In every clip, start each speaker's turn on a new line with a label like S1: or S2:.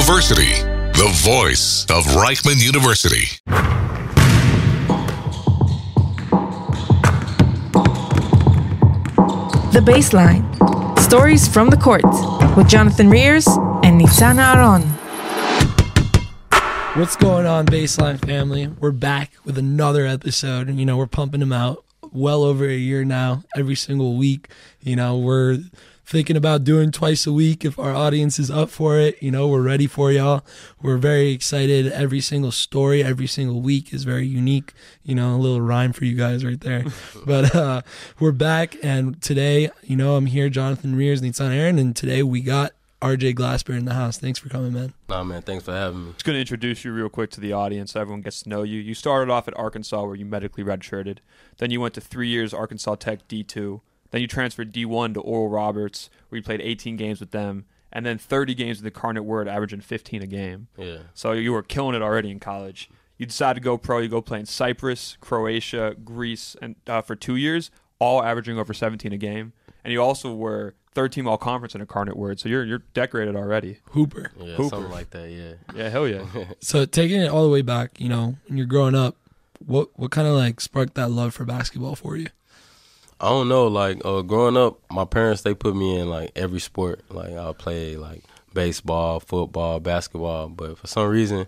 S1: University, the voice of Reichman University.
S2: The Baseline. Stories from the court with Jonathan Rears and Nitzan Aron.
S3: What's going on, Baseline family? We're back with another episode, and we're pumping them out well over a year now, every single week. We're thinking about doing twice a week if our audience is up for it. We're ready for y'all. We're very excited. Every single story, every single week is very unique. A little rhyme for you guys right there. But we're back, and today, I'm here, Jonathan Rears, Nitzan Aron, and today we got RJ Glasper in the house. Thanks for coming, man.
S4: Nah, man, thanks for having me.
S5: Just going to introduce you real quick to the audience so everyone gets to know you. You started off at Arkansas where you medically redshirted. Then you went to 3 years Arkansas Tech D2. Then you transferred D1 to Oral Roberts where you played 18 games with them. And then 30 games with the Incarnate Word, averaging 15 a game.
S4: Yeah.
S5: So you were killing it already in college. You decided to go pro. You go play in Cyprus, Croatia, Greece, and for 2 years, all averaging over 17 a game. And you also were third-team all-conference in Incarnate Word, so you're decorated already.
S3: Hooper.
S4: Yeah,
S5: Hooper.
S4: something like that, yeah.
S5: Yeah, hell yeah.
S3: So taking it all the way back, when you're growing up, what kind of sparked that love for basketball for you?
S4: I don't know, growing up, my parents, they put me in, every sport. I played, baseball, football, basketball. But for some reason,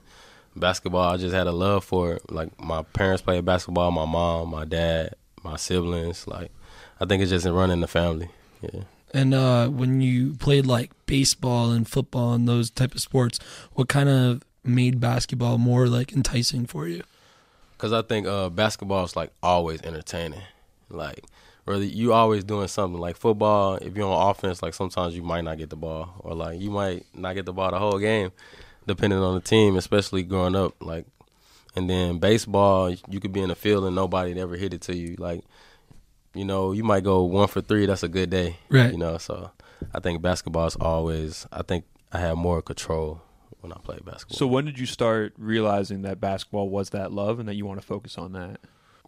S4: basketball, I just had a love for it. My parents played basketball, my mom, my dad, my siblings. I think it's just run in the family, yeah. And
S3: when you played, baseball and football and those type of sports, what kind of made basketball more, enticing for you?
S4: Because I think basketball is, always entertaining. Whether you always doing something like football, if you're on offense, sometimes you might not get the ball, or you might not get the ball the whole game, depending on the team, especially growing up. And then baseball, you could be in the field and nobody ever hit it to you. You might go 1 for 3. That's a good day,
S3: right?
S4: So I think basketball is always. I think I have more control when I play basketball.
S5: So when did you start realizing that basketball was that love and that you want to focus on that?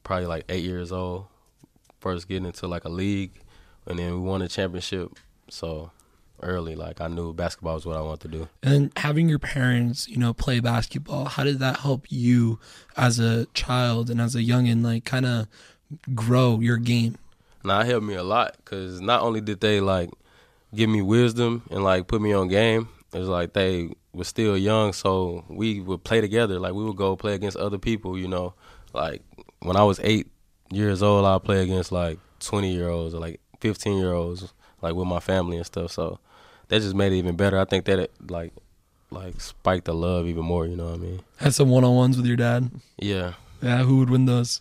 S4: Probably 8 years old. First getting into a league, and then we won a championship. So early, I knew basketball was what I wanted to do.
S3: And having your parents, play basketball, how did that help you as a child and as a youngin, kind of grow your game?
S4: Nah, it helped me a lot because not only did they give me wisdom and put me on game, it was they were still young, so we would play together. We would go play against other people. When I was 8 years old, I'd play against 20-year-olds or 15-year-olds with my family and stuff. So that just made it even better. I think that it spiked the love even more. You know what I mean?
S3: Had some one-on-ones with your dad.
S4: Yeah.
S3: Yeah. Who would win those?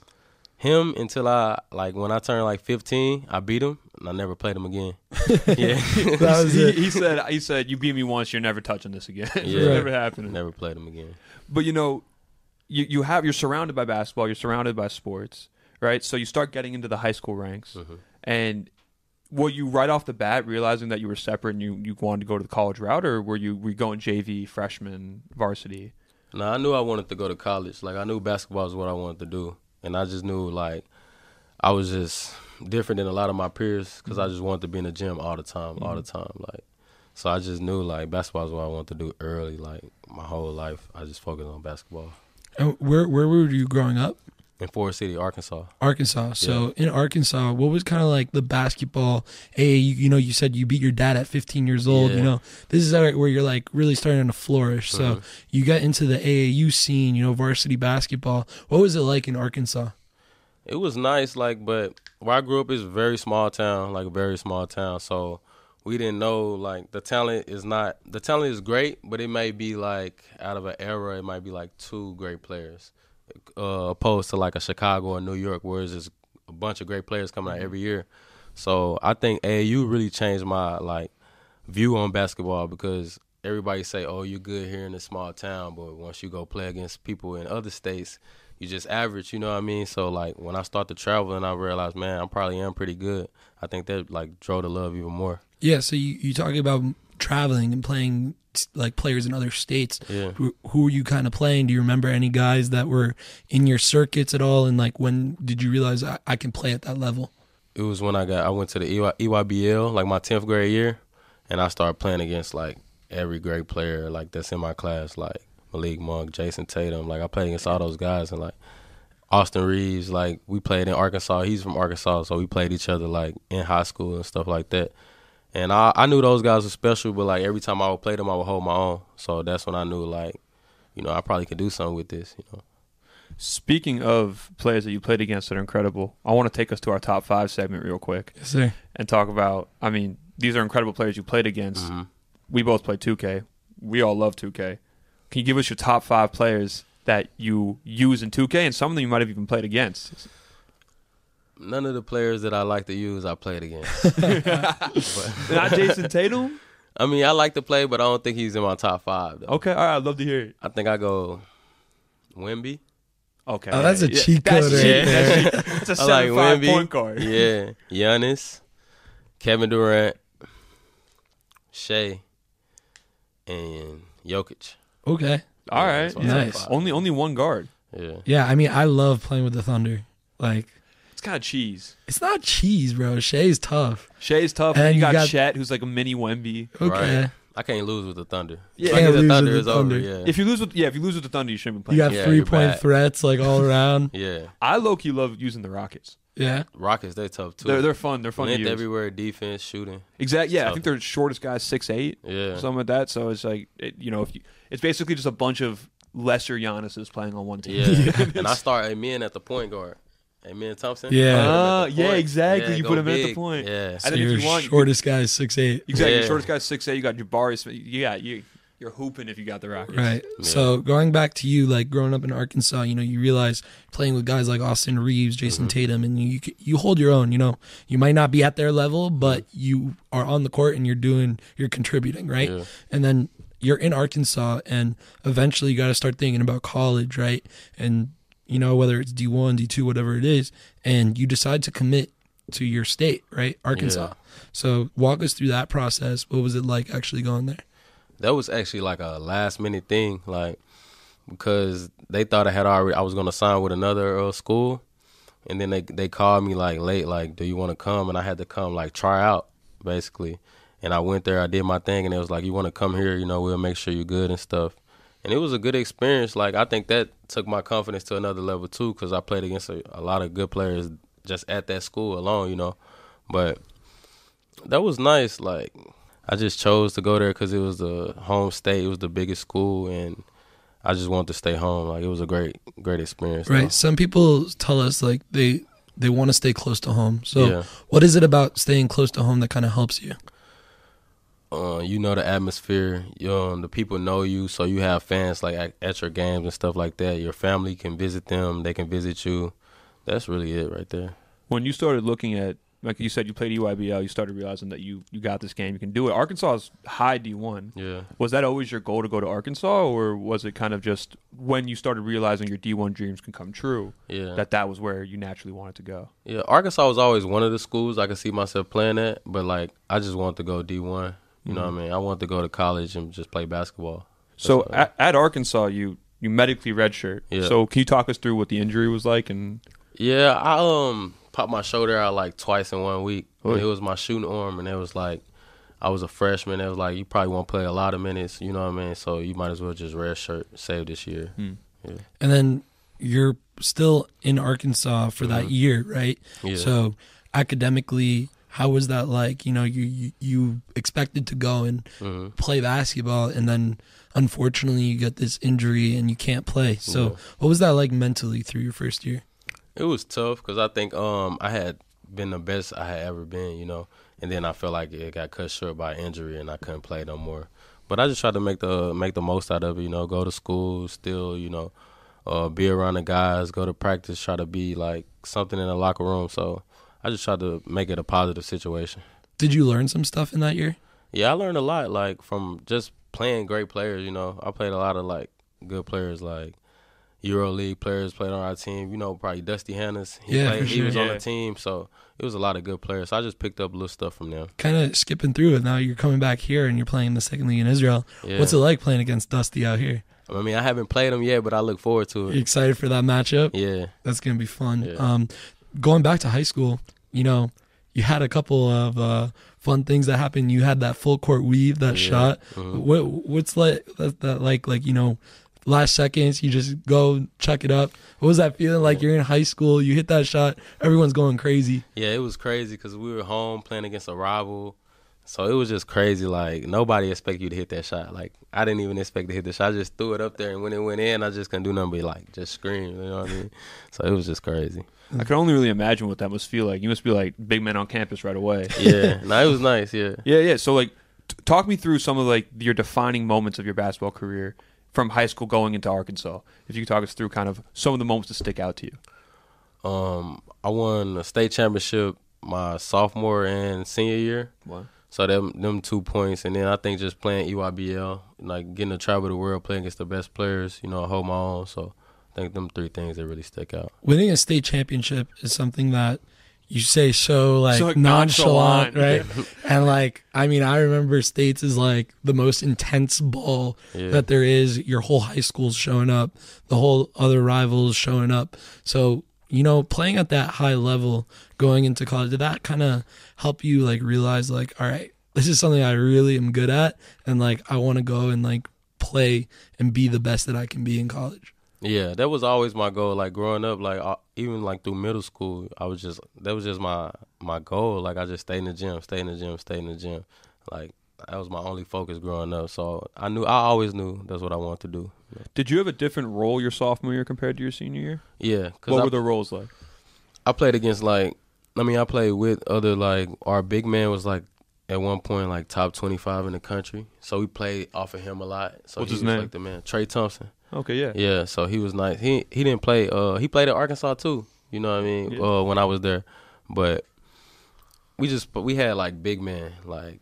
S4: Him until I when I turned 15, I beat him and I never played him again. Yeah.
S3: That was it.
S5: He said you beat me once, you're never touching this again.
S4: Yeah.
S5: It's never happening.
S4: Never played him again.
S5: But you're surrounded by basketball, you're surrounded by sports, right? So you start getting into the high school ranks, and were you right off the bat realizing that you were separate and you wanted to go to the college route, or were you going JV, freshman, varsity?
S4: No, I knew I wanted to go to college. I knew basketball was what I wanted to do. And I just knew, I was just different than a lot of my peers because I just wanted to be in the gym all the time. So I just knew, basketball is what I wanted to do early. My whole life, I just focused on basketball.
S3: And where were you growing up?
S4: In Forest City, Arkansas.
S3: Arkansas. So in Arkansas, what was kind of the basketball? You said you beat your dad at 15 years old.
S4: Yeah.
S3: This is where you're really starting to flourish. So you got into the AAU scene, varsity basketball. What was it like in Arkansas?
S4: It was nice, but where I grew up is a very small town, a very small town. So we didn't know, the talent is great, but it may be out of an era, it might be 2 great players. Opposed to a Chicago or New York, where there's just a bunch of great players coming out every year. So I think AAU really changed my view on basketball because everybody say, "Oh, you're good here in a small town," but once you go play against people in other states, you just average. You know what I mean? So when I started traveling, I realized, man, I probably am pretty good. I think that drove the love even more.
S3: Yeah. So you talking about traveling and playing players in other states.
S4: Yeah.
S3: Who were you kind of playing? Do you remember any guys that were in your circuits at all? And when did you realize I can play at that level?
S4: It was when I went to the EYBL, my 10th grade year, and I started playing against every great player like that's in my class, like Malik Monk, Jason Tatum. Like I played against all those guys, and like Austin Reeves, like we played in Arkansas. He's from Arkansas, so we played each other like in high school and stuff like that. And I knew those guys were special, but like every time I would play them, I would hold my own. So that's when I knew, like, you know, I probably could do something with this, you know.
S5: Speaking of players that you played against that are incredible, I want to take us to our top 5 segment real quick.
S3: Yes, sir.
S5: And talk about, I mean, these are incredible players you played against.
S4: Mm-hmm.
S5: We both play 2K. We all love 2K. Can you give us your top 5 players that you use in 2K, and some of them you might have even played against?
S4: None of the players that I like to use, I played against. But,
S5: Not Jason Tatum?
S4: I mean, I like to play, but I don't think he's in my top 5, though.
S5: Okay, all right, I'd love to hear it.
S4: I think I go Wemby.
S5: Okay.
S3: Oh, that's a cheat
S5: That's
S3: code right
S5: cheat.
S3: there.
S5: That's a
S4: I like
S5: 7'5"
S4: Wemby.
S5: point guard.
S4: Yeah. Giannis, Kevin Durant, Shea, and Jokic.
S3: Okay.
S5: All
S4: Yeah,
S5: right.
S4: that's my
S3: Nice.
S4: top 5.
S5: Only one guard.
S4: Yeah.
S3: Yeah, I mean, I love playing with the Thunder. Like,
S5: It's kind of cheese.
S3: it's not cheese, bro. Shea's tough.
S5: Shea's tough.
S3: And
S5: And you
S3: you
S5: got
S3: got-
S5: Chet, who's like a mini Wemby.
S3: Okay.
S4: Right. I can't lose with the Thunder.
S5: Yeah.
S4: If I
S3: Can't
S4: get the
S3: lose
S4: Thunder,
S3: with
S4: it's
S3: the
S4: over.
S3: Thunder.
S4: Yeah.
S5: If you lose with the Thunder, you shouldn't be
S3: You
S5: playing.
S3: got
S4: Yeah,
S3: 3-point
S4: you're bad.
S3: threats like all around.
S4: Yeah.
S5: I low-key love using the Rockets.
S3: Yeah.
S4: Rockets, they tough too.
S5: They're fun. They're fun to
S4: Length
S5: use.
S4: everywhere, defense, shooting.
S5: Exactly. Yeah, I
S4: Tough.
S5: think their shortest guy's 6'8",
S4: Yeah.
S5: something like that. So it's like, it's basically just a bunch of lesser Giannis's playing on one team.
S4: Yeah. And I start Amen at the point guard. Amen Thompson.
S3: Yeah.
S4: I put him at the
S5: Yeah,
S4: point.
S5: exactly. You
S4: go
S5: put him at the
S4: big.
S5: point.
S4: Yeah.
S5: And
S3: So
S5: then if
S3: your
S5: you want,
S3: shortest guy is 6'8".
S5: exactly. Your
S4: Yeah.
S5: shortest guy's 6'8". You got Jabari Smith. You're hooping if you got the Rockets.
S3: Right.
S4: Yeah.
S3: So going back to you, like growing up in Arkansas, you know, you realize playing with guys like Austin Reeves, Jason Tatum, and you hold your own. You know, you might not be at their level, but you are on the court and you're contributing, right?
S4: Yeah.
S3: And then you're in Arkansas, and eventually you got to start thinking about college, right? And you know, whether it's D1, D2, whatever it is, and you decide to commit to your state, right? Arkansas.
S4: Yeah.
S3: So walk us through that process. What was it like actually going there?
S4: That was actually like a last minute thing, like because they thought I was gonna sign with another school, and then they called me like late, like, do you want to come? And I had to come like try out basically, and I went there, I did my thing, and it was like, you want to come here, you know, we'll make sure you're good and stuff. And it was a good experience. Like I think that took my confidence to another level too, because I played against a lot of good players just at that school alone, you know. But that was nice. Like I just chose to go there because it was the home state. It was the biggest school, and I just wanted to stay home. Like it was a great experience.
S3: Right.
S4: though.
S3: Some people tell us like they want to stay close to home. So
S4: Yeah.
S3: what is it about staying close to home that kind of helps you?
S4: You know the atmosphere. The people know you, so you have fans like at your games and stuff like that. Your family can visit them. They can visit you. That's really it right there.
S5: When you started looking at, like you said, you played EYBL, you started realizing that you got this game, you can do it. Arkansas is high D1.
S4: Yeah.
S5: Was that always your goal to go to Arkansas, or was it kind of just when you started realizing your D1 dreams can come true,
S4: Yeah.
S5: that was where you naturally wanted to go?
S4: Yeah. Arkansas was always one of the schools I could see myself playing at, but like I just wanted to go D1. You know what I mean? I wanted to go to college and just play basketball.
S5: So
S4: That's
S5: at Arkansas, you medically redshirt.
S4: Yeah.
S5: So can you talk us through what the injury was like? And
S4: Yeah, I popped my shoulder out like twice in 1 week.
S5: Oy.
S4: It was my shooting arm, and it was like I was a freshman. It was like you probably won't play a lot of minutes. You know what I mean? So you might as well just redshirt, save this year. Yeah.
S3: And then you're still in Arkansas for that year, right?
S4: Yeah.
S3: So academically, how was that like? You know, you expected to go and play basketball, and then unfortunately you get this injury and you can't play. So
S4: Yeah.
S3: what was that like mentally through your first year?
S4: It was tough because I think I had been the best I had ever been, you know, and then I felt like it got cut short by injury and I couldn't play no more. But I just tried to make the most out of it, you know, go to school, still, you know, be around the guys, go to practice, try to be like something in the locker room. So I just tried to make it a positive situation.
S3: Did you learn some stuff in that year?
S4: Yeah, I learned a lot, like from just playing great players. You know, I played a lot of like good players, like EuroLeague players played on our team. You know, probably Dusty Hannes.
S3: Yeah, for
S4: He was
S3: sure.
S4: on
S5: Yeah.
S4: the team, so it was a lot of good players. So I just picked up little stuff from them.
S3: Kind of skipping through it now. You're coming back here and you're playing in the second league in Israel.
S4: Yeah.
S3: What's it like playing against Dusty out here?
S4: I mean, I haven't played them yet, but I look forward to
S3: You
S4: it.
S3: excited for that matchup?
S4: Yeah,
S3: That's gonna be fun.
S4: Yeah.
S3: Going back to high school, you know, you had a couple of fun things that happened. You had that full court weave, that shot. What's that like, you know, last seconds, you just go chuck it up. What was that feeling like? You're in high school, you hit that shot, everyone's going crazy.
S4: Yeah, it was crazy because we were home playing against a rival. So it was just crazy. Like, nobody expected you to hit that shot. Like, I didn't even expect to hit the shot. I just threw it up there, and when it went in, I just couldn't do nothing but, like, just scream. You know what I mean? So it was just crazy.
S5: I can only really imagine what that must feel like. You must be like big man on campus right away.
S4: Yeah. No, it was nice, yeah.
S5: Yeah. So, like, talk me through some of, like, your defining moments of your basketball career from high school going into Arkansas. If you could talk us through kind of some of the moments that stick out to you.
S4: I won a state championship my sophomore and senior year.
S5: Wow.
S4: So them 2 points, and then I think just playing EYBL, like getting to travel the world, playing against the best players, you know, hold my own. So I think them 3 things that really stick out.
S3: Winning a state championship is something that you say so like nonchalant, right? And like, I mean, I remember states is like the most intense ball that there is. Your whole high school's showing up, the whole other rivals showing up. So, you know, playing at that high level going into college, did that kind of help you like realize like, all right, this is something I really am good at, and like I want to go and like play and be the best that I can be in college?
S4: Yeah, that was always my goal. Like growing up, like even like through middle school, that was just my goal. Like I just stayed in the gym. Like that was my only focus growing up. So I always knew that's what I wanted to do. Yeah.
S5: Did you have a different role your sophomore year compared to your senior year?
S4: Yeah.
S5: What were the roles like?
S4: I played against I played with other, like, our big man was like at one point like top 25 in the country. So we played off of him a lot. So
S5: What's
S4: he
S5: his
S4: was
S5: name?
S4: like the man, Trey Thompson.
S5: Okay, yeah.
S4: Yeah, so he was nice. He didn't play. He played at Arkansas too. You know what I mean?
S5: Yeah.
S4: When I was there, but we had like big men, like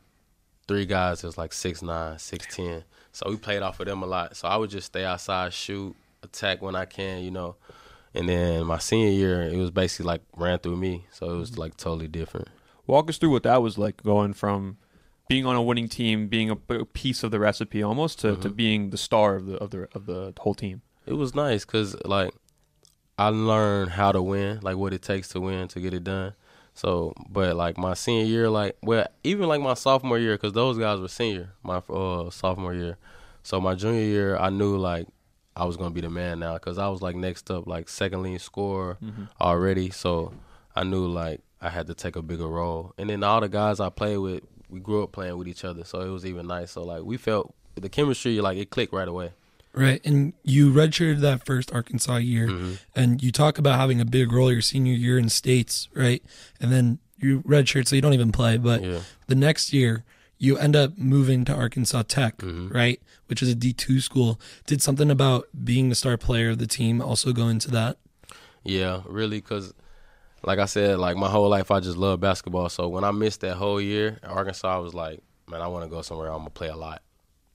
S4: 3 guys that's like 6'9", 6'10". So we played off of them a lot. So I would just stay outside, shoot, attack when I can, you know. And then my senior year, it was basically like ran through me. So it was like totally different.
S5: Walk us through what that was like, going from being on a winning team, being a piece of the recipe almost, to being the star of the whole team.
S4: It was nice because like I learned how to win, like what it takes to win, to get it done. So, but like my senior year, even like my sophomore year, because those guys were senior my sophomore year. So my junior year, I knew like I was gonna be the man now, because I was like next up, like second leading scorer already. So I knew like I had to take a bigger role. And then all the guys I played with, we grew up playing with each other, so it was even nice. So like we felt the chemistry, like it clicked right away.
S3: Right, and you redshirted that first Arkansas year, and you talk about having a big role your senior year in states, right? And then you redshirt, so you don't even play. But the next year, you end up moving to Arkansas Tech, right, which is a D2 school. Did something about being the star player of the team also go into that? Yeah,
S4: really, because like I said, like my whole life I just love basketball. So when I missed that whole year at Arkansas, I was like, man, I want to go somewhere I'm going to play a lot,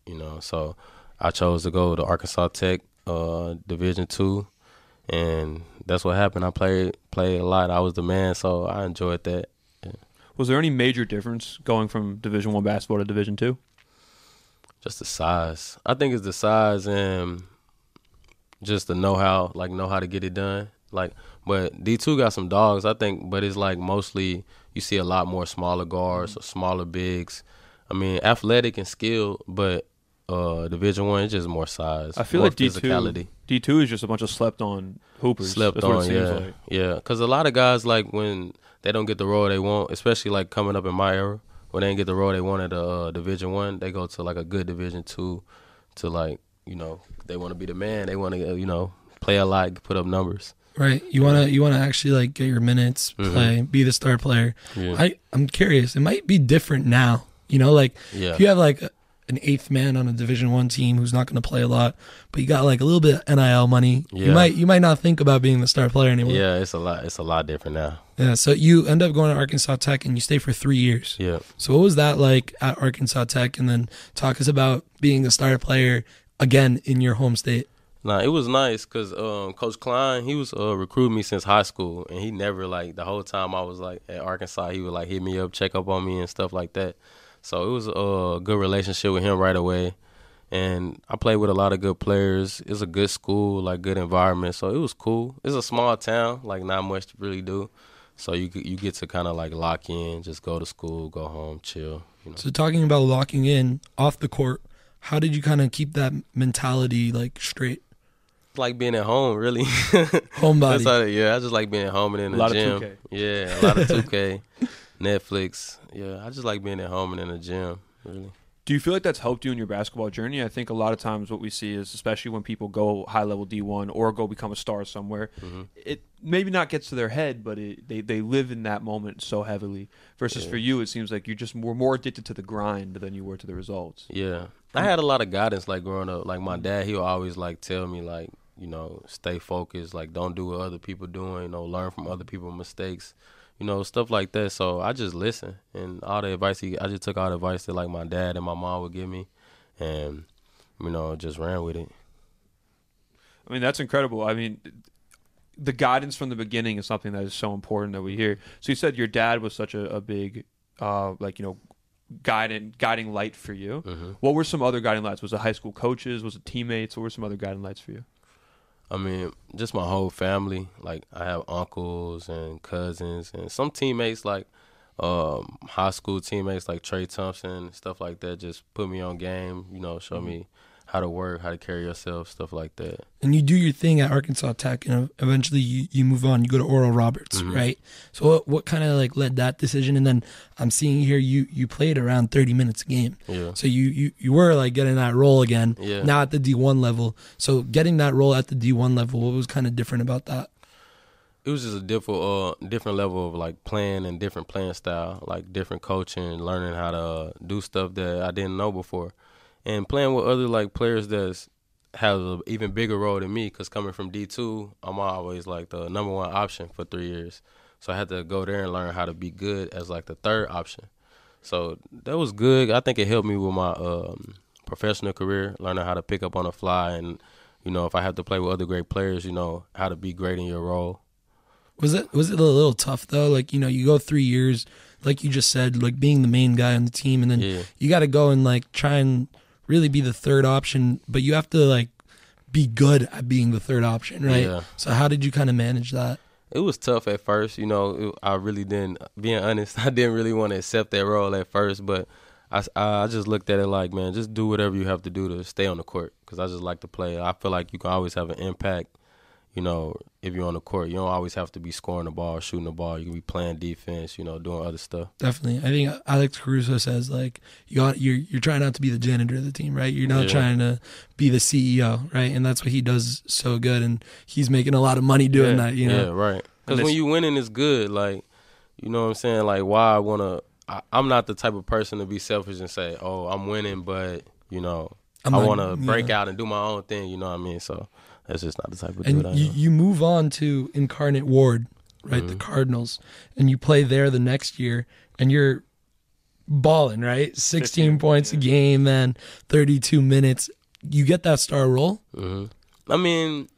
S4: you know. So I chose to go to Arkansas Tech, Division II, and that's what happened. I played a lot. I was the man, so I enjoyed that. Yeah.
S5: Was there any major difference going from Division I basketball to Division II?
S4: Just the size. I think it's the size and just the know-how to get it done. Like, but D2 got some dogs, I think, but it's like mostly you see a lot more smaller guards or smaller bigs. I mean, athletic and skilled, but Division I is just more size.
S5: I feel
S4: more
S5: like D2 is just a bunch of slept-on hoopers.
S4: Slept on, yeah. Yeah, because a lot of guys, like, when they don't get the role they want, especially, like, coming up in my era, when they didn't get the role they wanted at Division I, they go to, like, a good Division II to, like, you know, they want to be the man. They want to, you know, play a lot, put up numbers.
S3: Right. You wanna actually like get your minutes, play, be the star player. Yeah. I'm curious. It might be different now. You know, like if you have like an 8th man on a Division I team who's not going to play a lot, but you got like a little bit of NIL money. Yeah. You might not think about being the star player anymore.
S4: Yeah, it's a lot different now.
S3: Yeah. So you end up going to Arkansas Tech and you stay for 3 years.
S4: Yeah.
S3: So what was that like at Arkansas Tech? And then talk us about being the star player again in your home state.
S4: Nah, it was nice because Coach Klein, he was recruiting me since high school, and he never, like, the whole time I was, like, at Arkansas, he would, like, hit me up, check up on me and stuff like that. So it was a good relationship with him right away, and I played with a lot of good players. It's a good school, like, good environment, so it was cool. It's a small town, like, not much to really do. So you get to kind of like lock in, just go to school, go home, chill.
S3: So talking about locking in off the court, how did you kind of keep that mentality like straight?
S4: Like being at home, really.
S3: Homebody.
S4: I just like being at home and in the gym.
S5: Of 2K.
S4: Yeah, a lot of 2K, Netflix. Yeah, I just like being at home and in the gym, really.
S5: Do you feel like that's helped you in your basketball journey? I think a lot of times what we see is, especially when people go high-level D1 or go become a star somewhere, it maybe not gets to their head, but they live in that moment so heavily. Versus for you, it seems like you just were more addicted to the grind than you were to the results.
S4: Yeah. I had a lot of guidance, like, growing up. Like, my dad, he would always, like, tell me, like, stay focused. Like, don't do what other people doing. Learn from other people's mistakes. Stuff like that. So I just listen, and all the advice I just took all the advice that like my dad and my mom would give me, and just ran with it.
S5: I mean, that's incredible. I mean, the guidance from the beginning is something that is so important that we hear. So you said your dad was such a big, guiding light for you.
S4: Mm-hmm.
S5: What were some other guiding lights? Was it high school coaches? Was it teammates? What were some other guiding lights for you?
S4: I mean, just my whole family. Like, I have uncles and cousins and some teammates, like high school teammates like Trey Thompson, stuff like that, just put me on game, show me how to work, how to carry yourself, stuff like that.
S3: And you do your thing at Arkansas Tech, and eventually you move on. You go to Oral Roberts, right? So what kind of like led that decision? And then I'm seeing here you played around 30 minutes a game.
S4: Yeah.
S3: So you were like getting that role again, now at the D1 level. So getting that role at the D1 level, what was kind of different about that?
S4: It was just a different level of like playing and different playing style, like different coaching, learning how to do stuff that I didn't know before. And playing with other like players that have an even bigger role than me, because coming from D2, I'm always like the number one option for 3 years. So I had to go there and learn how to be good as like the third option. So that was good. I think it helped me with my professional career, learning how to pick up on the fly, and if I have to play with other great players, how to be great in your role.
S3: Was it a little tough though? Like, you go 3 years, like you just said, like being the main guy on the team, and then you got to go and like try and really be the third option, but you have to like be good at being the third option, right?
S4: Yeah.
S3: So how did you kind of manage that?
S4: It was tough at first, I really didn't, being honest, I didn't really want to accept that role at first, but I just looked at it like, man, just do whatever you have to do to stay on the court, because I just like to play. I feel like you can always have an impact, if you're on the court. You don't always have to be scoring the ball, shooting the ball. You can be playing defense, doing other stuff.
S3: Definitely. I think Alex Caruso says, like, you're trying not to be the janitor of the team, right? You're not trying to be the CEO, right? And that's what he does so good, and he's making a lot of money doing that,
S4: Yeah, right. Because when you winning, it's good. Like, you know what I'm saying? Like, why I want to – I'm not the type of person to be selfish and say, oh, I'm winning, but, I want to break out and do my own thing, you know what I mean? So – that's just not the type of dude I am.
S3: You move on to Incarnate Ward, right? The Cardinals, and you play there the next year, and you're balling, right? 16 points a game, man, 32 minutes. You get that star role.
S4: I mean,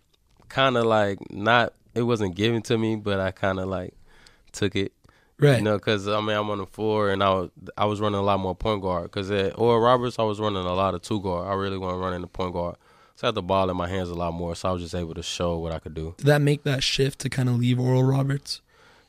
S4: kind of like not. It wasn't given to me, but I kind of like took it,
S3: right?
S4: Because I'm on the floor, and I was running a lot more point guard. Because at Oral Roberts, I was running a lot of 2 guard. I really wasn't running the point guard. So I had the ball in my hands a lot more, so I was just able to show what I could do.
S3: Did that make that shift to kind of leave Oral Roberts?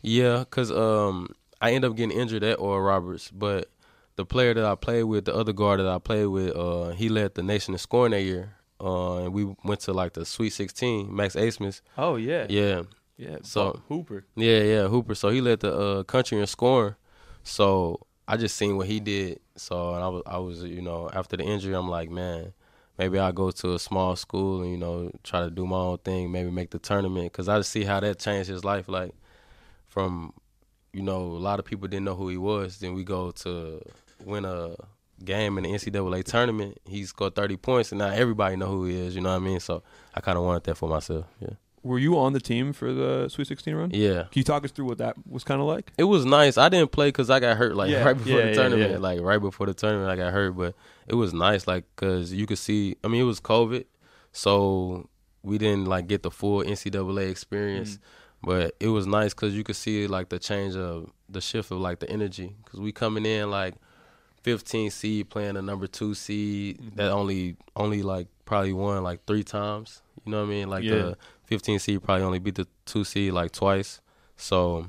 S4: Yeah, because I ended up getting injured at Oral Roberts, but the player that I played with, the other guard that I played with, he led the nation in scoring that year. And we went to like the Sweet 16, Max Asmus.
S5: Oh, yeah.
S4: Yeah.
S5: Yeah,
S4: so
S5: Hooper.
S4: Yeah, Hooper. So he led the country in scoring. So I just seen what he did. So I was after the injury, I'm like, man, maybe I'll go to a small school and, try to do my own thing, maybe make the tournament. Because I just see how that changed his life. Like, from, a lot of people didn't know who he was. Then we go to win a game in the NCAA tournament. He scored 30 points, and now everybody know who he is, you know what I mean? So I kind of wanted that for myself, yeah.
S5: Were you on the team for the Sweet 16 run?
S4: Yeah.
S5: Can you talk us through what that was kind of like?
S4: It was nice. I didn't play because I got hurt right before the tournament.
S5: Yeah.
S4: Like right before the tournament, I got hurt. But it was nice, like, because you could see. I mean, it was COVID, so we didn't like get the full NCAA experience. But it was nice because you could see like the change of the shift of like the energy. Because we coming in like 15 seed playing a number 2 seed that only like probably won like 3 times. You know what I mean? Like the 15 seed probably only beat the 2 seed like twice. So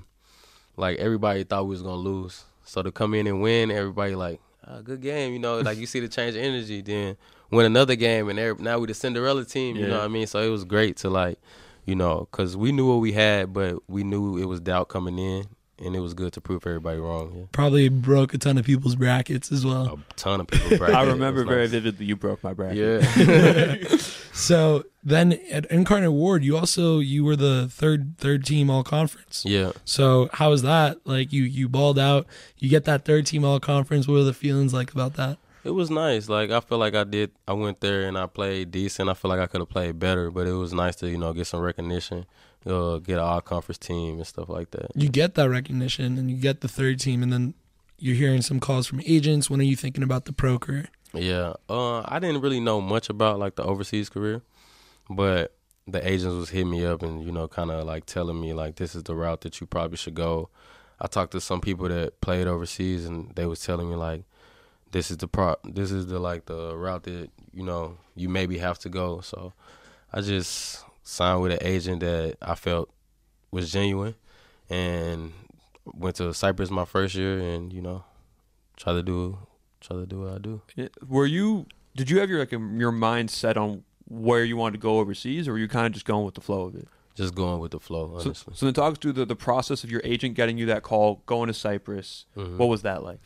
S4: like everybody thought we was gonna lose. So to come in and win, everybody like, good game, you know, like you see the change of energy. Then win another game, and now we the Cinderella team, you know what I mean? So it was great to like, you know, because we knew what we had, but we knew it was doubt coming in. And it was good to prove everybody wrong. Yeah.
S3: Probably broke a ton of people's brackets as well.
S4: A ton of people's brackets.
S5: I remember very vividly you broke my bracket.
S4: Yeah.
S3: So then at Incarnate Ward, you were the third team all conference.
S4: Yeah.
S3: So how was that? Like you balled out, you get that third team all conference. What were the feelings like about that?
S4: It was nice. Like I feel like I went there and I played decent. I feel like I could have played better, but it was nice to, you know, get some recognition. Get an all-conference team and stuff like that.
S3: You get that recognition and you get the third team, and then you're hearing some calls from agents. When are you thinking about the pro career?
S4: Yeah, I didn't really know much about like the overseas career, but the agents was hitting me up and, you know, kind of like telling me like this is the route that you probably should go. I talked to some people that played overseas and they was telling me like this is the route that, you know, you maybe have to go. So I just signed with an agent that I felt was genuine, and went to Cyprus my first year, and you know, try to do what I do.
S5: Did you have your mind set on where you wanted to go overseas, or were you kind of just going with the flow of it?
S4: Just going with the flow, honestly.
S5: So then talk us through the process of your agent getting you that call, going to Cyprus.
S4: Mm-hmm.
S5: What was that like?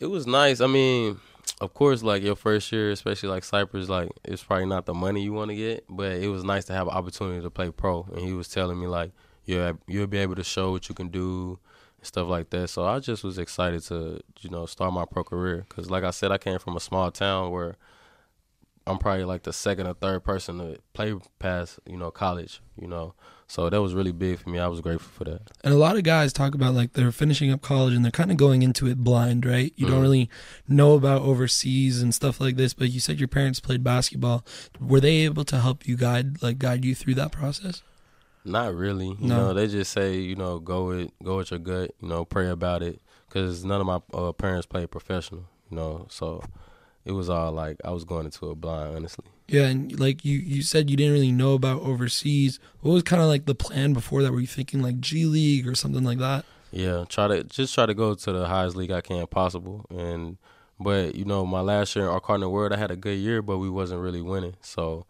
S4: It was nice. I mean, of course, like your first year, especially like Cyprus, like it's probably not the money you want to get, but it was nice to have an opportunity to play pro. And he was telling me like, you'll be able to show what you can do and stuff like that. So I just was excited to, you know, start my pro career. Because like I said, I came from a small town where I'm probably like the second or third person to play past, you know, college, you know. So that was really big for me. I was grateful for that.
S3: And a lot of guys talk about like they're finishing up college and they're kind of going into it blind, right? You don't really know about overseas and stuff like this, but you said your parents played basketball. Were they able to help you guide you through that process?
S4: Not really. You know, they just say, you know, go with your gut, you know, pray about it. Because none of my parents played professional, you know, so it was all like I was going into it blind, honestly. Yeah,
S3: and like you said you didn't really know about overseas. What was kind of like the plan before that? Were you thinking like G League or something like that?
S4: Yeah, try to go to the highest league I can possible. But you know, my last year in our Cardinal World, I had a good year, but we wasn't really winning. So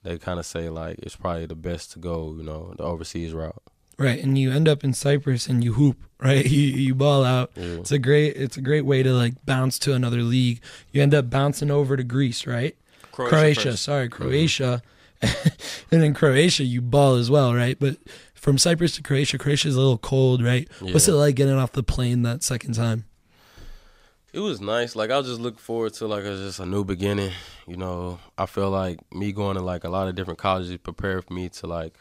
S4: they kind of say like it's probably the best to go, you know, the overseas route. Right, and you end up in Cyprus and you hoop, right? You ball out. Yeah. It's a great way to like bounce to another league. You end up bouncing over to Greece, right? Croatia. And in Croatia, you ball as well, right? But from Cyprus to Croatia is a little cold, right? Yeah. What's it like getting off the plane that second time? It was nice. Like, I was just looking forward to, like, just a new beginning. You know, I feel like me going to, like, a lot of different colleges prepared for me to, like,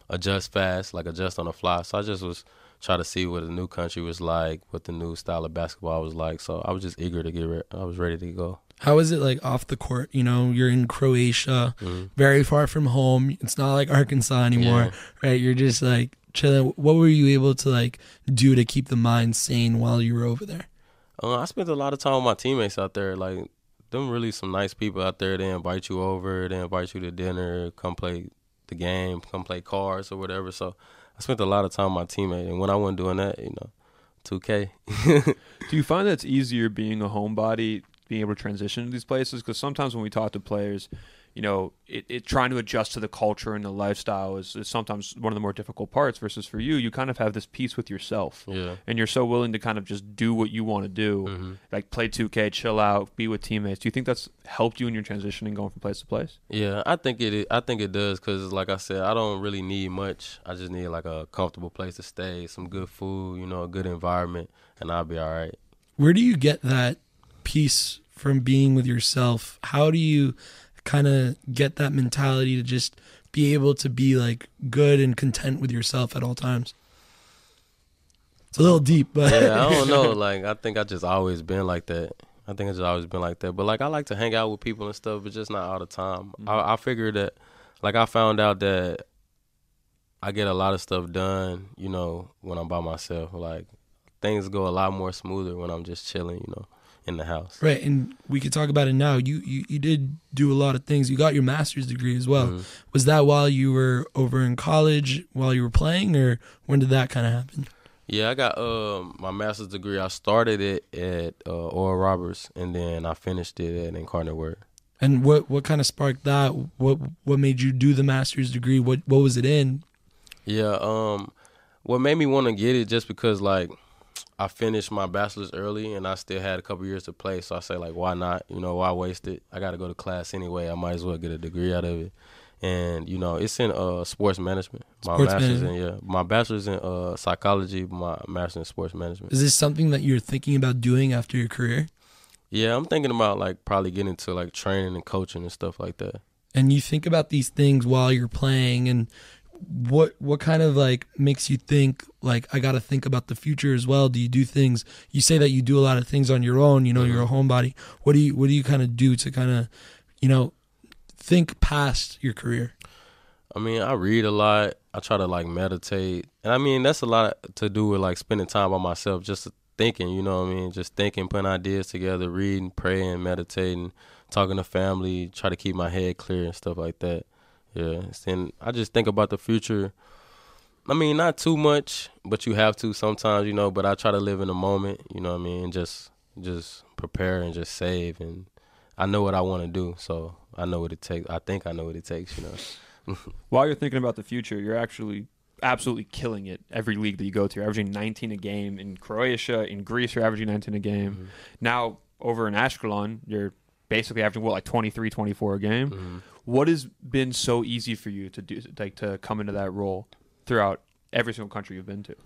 S4: adjust fast, like, adjust on the fly. So I just was trying to see what a new country was like, what the new style of basketball was like. So I was just eager to I was ready to go. How is it like off the court? You know, you're in Croatia, very far from home. It's not like Arkansas anymore, right? You're just like chilling. What were you able to like do to keep the mind sane while you were over there? I spent a lot of time with my teammates out there. Like, them really some nice people out there. They invite you over. They invite you to dinner, come play the game, come play cards or whatever. So I spent a lot of time with my teammates. And when I wasn't doing that, you know, 2K.
S5: Do you find that it's easier being a homebody, being able to transition to these places? Because sometimes when we talk to players, you know, it trying to adjust to the culture and the lifestyle is sometimes one of the more difficult parts, versus for you kind of have this peace with yourself. Yeah. And you're so willing to kind of just do what you want to do, like play 2K, chill out, be with teammates. Do you think that's helped you in your transition and going from place to place? Yeah, I think it does, because like I said, I don't really need much. I just need like a comfortable place to stay, some good food, you know, a good environment, and I'll be all right. Where do you get that peace from being with yourself? How do you kind of get that mentality to just be able to be like good and content with yourself at all times? It's a little deep, but yeah, I don't know. Like, I think I just always been like that. But like, I like to hang out with people and stuff, but just not all the time. I figured that, like, I found out that I get a lot of stuff done, you know, when I'm by myself. Like, things go a lot more smoother when I'm just chilling, you know,
S4: in the house.
S3: Right, and we could talk about it now. You did do a lot of things. You got your master's degree as well. Was that while you were over in college, while you were playing, or when did that kind of happen?
S4: Yeah, I got my master's degree. I started it at Oral Roberts, and then I finished it at Incarnate Word.
S3: And what kind of sparked that? What made you do the master's degree? What was it in?
S4: Yeah, what made me want to get it just because, like, I finished my bachelor's early and I still had a couple years to play. So I say, like, why not? You know, why waste it? I got to go to class anyway. I might as well get a degree out of it. And, you know, it's in sports management. My bachelor's in psychology, my master's in sports management.
S3: Is this something that you're thinking about doing after your career?
S4: Yeah, I'm thinking about, like, probably getting into, like, training and coaching and stuff like that.
S3: And you think about these things while you're playing, and what kind of, like, makes you think, like, I got to think about the future as well? Do you do things? You say that you do a lot of things on your own. You know, you're a homebody. What do you kind of do to kind of, you know, think past your career?
S4: I mean, I read a lot. I try to, like, meditate. And, I mean, that's a lot to do with, like, spending time by myself, just thinking, you know what I mean? Just thinking, putting ideas together, reading, praying, meditating, talking to family, try to keep my head clear and stuff like that. Yeah, and I just think about the future. I mean, not too much, but you have to sometimes, you know, but I try to live in the moment, you know what I mean, just prepare and just save. And I know what I want to do, so I know what it takes. I think I know what it takes, you know.
S5: While you're thinking about the future, you're actually absolutely killing it every league that you go to. You're averaging 19 a game. In Croatia, in Greece, you're averaging 19 a game. Now, over in Ashkelon, you're basically averaging, like 23, 24 a game. What has been so easy for you to do, like, to come into that role throughout every single country you've been to?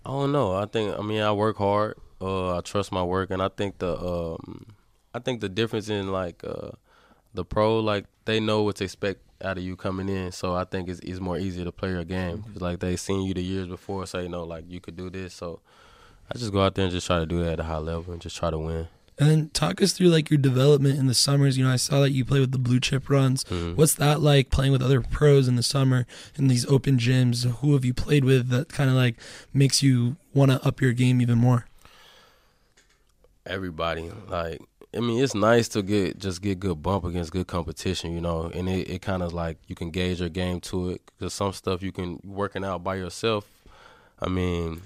S4: I don't know. I work hard. I trust my work, and I think the difference in, like, the pro, like, they know what to expect out of you coming in. So I think it's more easier to play your game. Cause, like, they seen you the years before, so you know, like, you could do this. So I just go out there and just try to do that at a high level and just try to win.
S3: And then talk us through, like, your development in the summers. You know, I saw that you play with the blue chip runs. What's that like, playing with other pros in the summer in these open gyms? Who have you played with that kind of, like, makes you want to up your game even more?
S4: Everybody. Like, I mean, it's nice to get good bump against good competition, you know, and it kind of, like, you can gauge your game to it, because some stuff you can working out by yourself. I mean,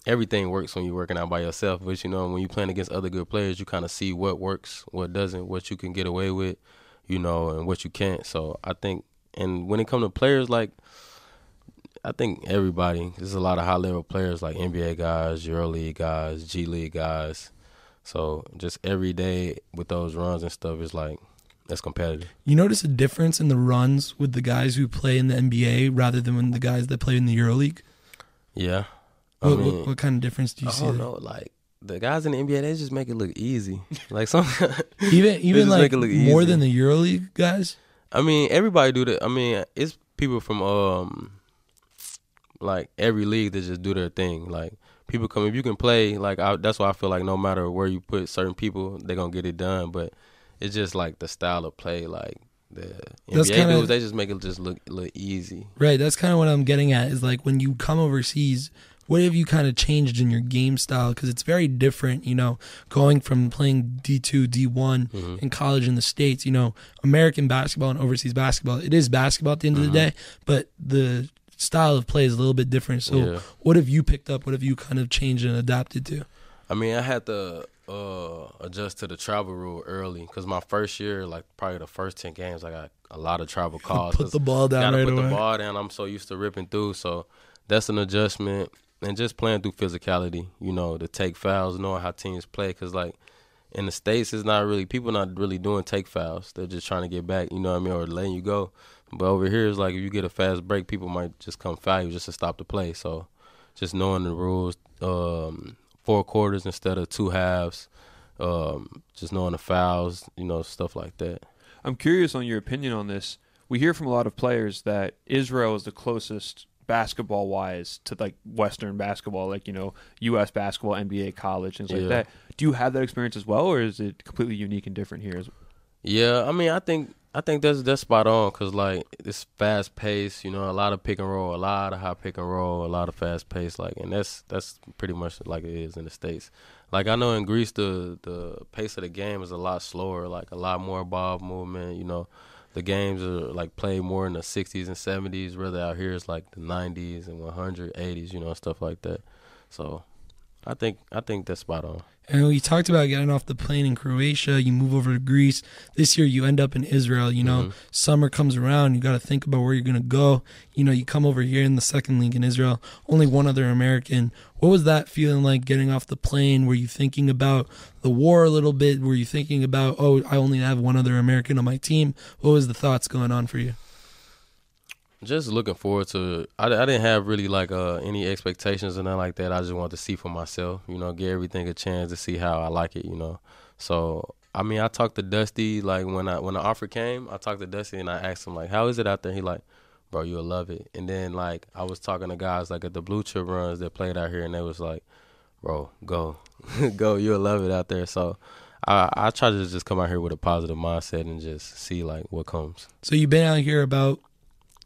S4: everything works when you're working out by yourself, but, you know, when you're playing against other good players, you kind of see what works, what doesn't, what you can get away with, you know, and what you can't. So I think, and when it comes to players, like, I think everybody, there's a lot of high-level players, like NBA guys, EuroLeague guys, G League guys. So just every day with those runs and stuff is, like, that's competitive. You
S3: notice a difference in the runs with the guys who play in the NBA rather than when the guys that play in the EuroLeague?
S4: Yeah.
S3: What kind of difference do you see?
S4: I don't know. Like, the guys in the NBA, they just make it look easy. Like, some
S3: even like more
S4: easy
S3: than the EuroLeague guys.
S4: I mean, everybody do that. I mean, it's people from like every league that just do their thing. Like, people come, if you can play, like, that's why I feel like no matter where you put certain people, they're gonna get it done. But it's just like the style of play, like. The NBA dudes, they just make it just look easy.
S3: Right, that's kind of what I'm getting at, is like when you come overseas, what have you kind of changed in your game style? Because it's very different, you know, going from playing D2, D1 in college in the States, you know, American basketball and overseas basketball. It is basketball at the end of the day, but the style of play is a little bit different. So what have you picked up? What have you kind of changed and adapted to?
S4: I mean, I had to adjust to the travel rule early, because my first year, like, probably the first 10 games, I got a lot of travel calls.
S3: Put the ball down right away.
S4: Gotta put the ball down. I'm so used to ripping through, so that's an adjustment. And just playing through physicality, you know, to take fouls, knowing how teams play. Because, like, in the States, it's not really, people not really doing take fouls. They're just trying to get back, you know what I mean, or letting you go. But over here, it's like, if you get a fast break, people might just come foul you just to stop the play. So just knowing the rules, 4 quarters instead of 2 halves, just knowing the fouls, you know, stuff like that.
S5: I'm curious on your opinion on this. We hear from a lot of players that Israel is the closest basketball-wise to, like, Western basketball, like, you know, U.S. basketball, NBA, college, things like that. Do you have that experience as well, or is it completely unique and different here?
S4: Yeah, I mean, I think I think that's spot on because like it's fast paced, you know, a lot of pick and roll, a lot of high pick and roll, a lot of fast pace, like, and that's pretty much like it is in the States. Like I know in Greece the pace of the game is a lot slower, like a lot more ball movement. You know, the games are like played more in the 60s and 70s. Rather out here it's like the 90s and 180s, you know, stuff like that. So I think that's spot on.
S3: And you talked about getting off the plane in Croatia. You move over to Greece. This year you end up in Israel. You know, summer comes around. You got to think about where you're going to go. You know, you come over here in the second league in Israel. Only one other American. What was that feeling like getting off the plane? Were you thinking about the war a little bit? Were you thinking about, oh, I only have one other American on my team? What was the thoughts going on for you?
S4: Just looking forward to it. I didn't have really like any expectations or nothing like that. I just wanted to see for myself, you know, give everything a chance to see how I like it, you know. So I mean, I talked to Dusty like when the offer came. I talked to Dusty and I asked him like, how is it out there? He like, bro, you'll love it. And then like I was talking to guys like at the Blue Chip runs that played out here, and they was like, bro, go, go, you'll love it out there. So I try to just come out here with a positive mindset and just see like what comes.
S3: So you've been out here about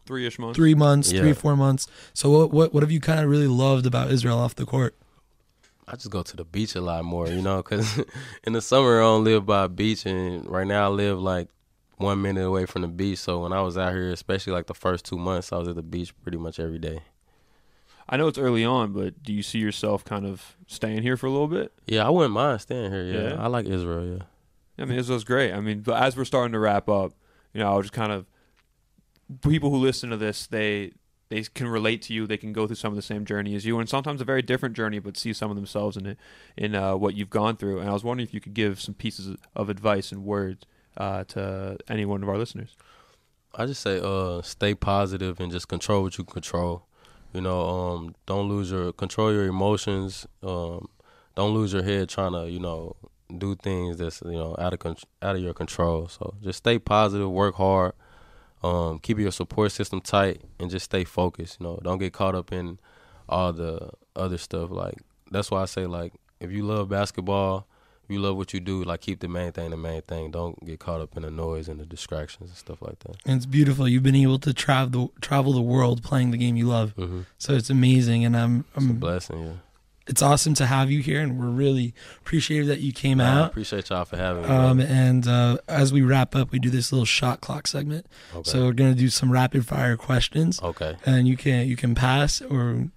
S5: 3-ish months.
S3: 3 months,
S4: Yeah.
S3: 3 or 4 months. So what have you kind of really loved about Israel off the court?
S4: I just go to the beach a lot more, you know, because in the summer I don't live by a beach, and right now I live like 1 minute away from the beach. So when I was out here, especially like the first 2 months, I was at the beach pretty much every day.
S5: I know it's early on, but do you see yourself kind of staying here for a little bit?
S4: Yeah, I wouldn't mind staying here. Yeah,
S5: Yeah?
S4: I like Israel. Yeah.
S5: I mean, Israel's great. I mean, but as we're starting to wrap up, you know, I'll just kind of, people who listen to this, they can relate to you. They can go through some of the same journey as you, and sometimes a very different journey, but see some of themselves in it, in what you've gone through. And I was wondering if you could give some pieces of advice and words to any one of our listeners.
S4: I just say stay positive and just control what you can control. You know, control your emotions. Don't lose your head trying to, you know, do things that's, you know, out of your control. So just stay positive, work hard. Keep your support system tight and just stay focused. You know, don't get caught up in all the other stuff. Like that's why I say, like, if you love basketball, if you love what you do, like keep the main thing the main thing. Don't get caught up in the noise and the distractions and stuff like that.
S3: And it's beautiful. You've been able to travel the world playing the game you love. So it's amazing, and
S4: It's a blessing. Yeah.
S3: it's awesome to have you here, and we're really appreciative that you came
S4: I
S3: out.
S4: appreciate y'all for having me.
S3: And as we wrap up, we do this little shot clock segment.
S4: Okay.
S3: So we're gonna do some rapid fire questions.
S4: Okay.
S3: And you can pass or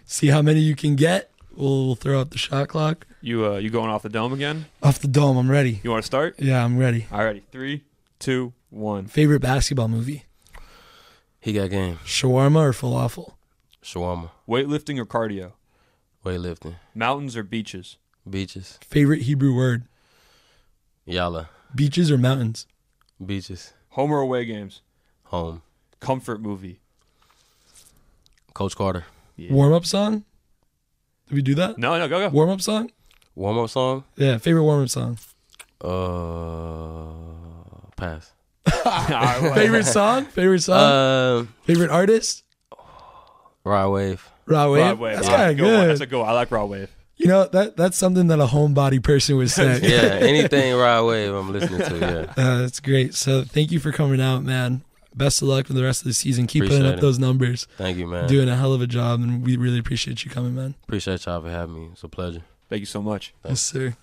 S3: see how many you can get. We'll throw out the shot clock.
S5: You going off the dome again?
S3: Off the dome, I'm ready.
S5: You want to start?
S3: Yeah, I'm ready.
S5: Alrighty, 3, 2, 1.
S3: Favorite basketball movie?
S4: He got game.
S3: Shawarma or falafel?
S4: Shawarma.
S5: Weightlifting or cardio?
S4: Weightlifting.
S5: Mountains or beaches?
S4: Beaches.
S3: Favorite Hebrew word?
S4: Yalla.
S3: Beaches or mountains?
S4: Beaches.
S5: Home or away games?
S4: Home.
S5: Comfort movie?
S4: Coach Carter.
S5: Yeah.
S3: Warm-up song? Did we do that?
S5: No, go.
S3: Warm-up song?
S4: Warm-up song?
S3: Yeah, favorite warm-up song.
S4: Pass.
S3: Favorite song? Favorite song? Favorite artist?
S4: Raw Wave.
S3: Raw Wave?
S5: Raw Wave.
S3: That's
S5: Yeah,
S3: kind of
S5: good one.
S3: good.
S5: That's a good one. I like Raw Wave.
S3: You know, that's something that a homebody person would say.
S4: Yeah, anything Raw Wave I'm listening to, yeah.
S3: That's great. So thank you for coming out, man. Best of luck for the rest of the season. Keep putting
S4: Appreciate
S3: up
S4: it.
S3: those numbers.
S4: Thank you, man.
S3: Doing a hell of a job, and we really appreciate you coming, man.
S4: Appreciate y'all for having me. It's a pleasure.
S5: Thank you so much.
S3: Yes, sir.